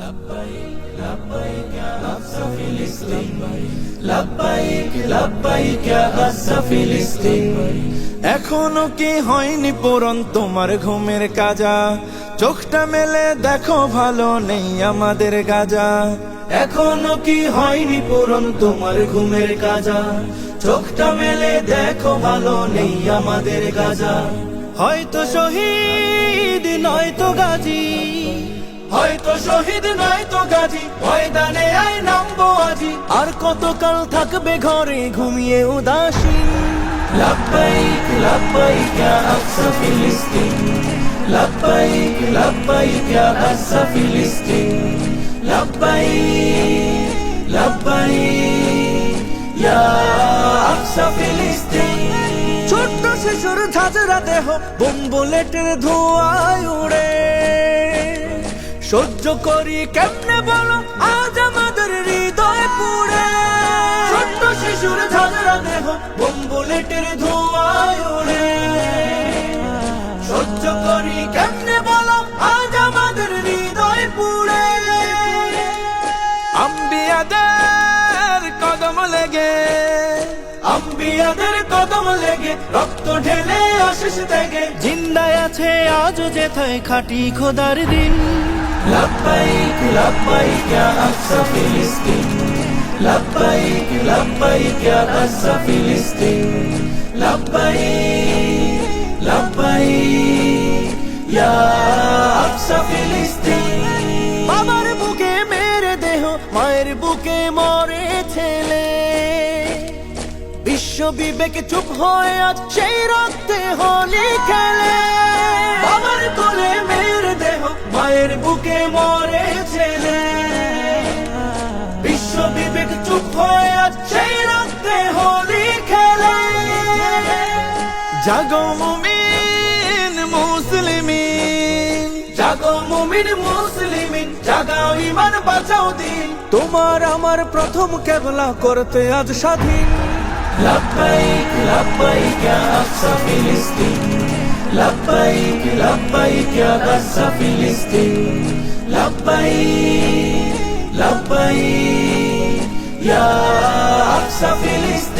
لبيك لبيك يا أقصى فلسطين لبيك لبيك يا أقصى فلسطين এখনো কি হয়নি পূরণ তোমার ঘুমের কাজা? চোখটা মেলে দেখো ভালো নেই আমাদের গাজা। এখনো কি হয়নি পূরণ তোমার ঘুমের কাজা? চোখটা মেলে দেখো ভালো নেই আমাদের গাজা। হয়তো শহীদ নয়তো গাজী, হয়তো শহীদ নয়তো গাজী, ময়দানে আয় নামবো আজি। আর কতকাল থাকবে ঘরে ঘুমিয়ে উদাসীন? لبيك لبيك يا أقصى فلسطين لبيك لبيك يا أقصى فلسطين لبيك لبيك يا أقصى فلسطين ছোট্ট শিশুর ঝাঁঝরা দেহ বোম বুলেটের ধোঁয়ায় উড়ে, সহ্য করি কেমনে বলো আজ আমাদের হৃদয় পুড়ে। ছোট্ট শিশুর ঝাঁঝরা দেহ বোম বুলেটের ধোঁয়ায় উড়ে, সহ্য করি কেমনে বলো আজ আমাদের হৃদয় পুড়ে। আম্বিয়াদের কদম লেগে, আম্বিয়াদের কদম লেগে রক্ত ঢেলে আশিস ত্যাগে জিন্দায় আছে আজও যেথায় খাটি খোদার দিন। لبيك لبيك يا أقصى فلسطين لبيك لبيك يا أقصى فلسطين لبيك لبيك يا أقصى فلسطين বাবার বুকে মেরে দেহ মায়ের বুকে মরে ছেলে, বিশ্ব বিবেক চুপ হয়ে আজ সেই রক্তে হোলি খেলে। বাবার কোলে মেরে দেহ মায়ের বুকে মরে ছেলে, বিশ্ব বিবেক চুপ হয়ে আজ সেই রক্তে হোলি খেলে। জাগো মুমিন মুসলিমিন, জাগো মুমিন মুসলিমিন, জাগাও ইমান বাঁচাও দিন। তোমার আমার প্রথম কেবলা করতে আজ স্বাধীন। لبيك لبيك يا أقصى فلسطين لبيك لبيك يا أقصى فلسطين لبيك لبيك يا أقصى فلسطين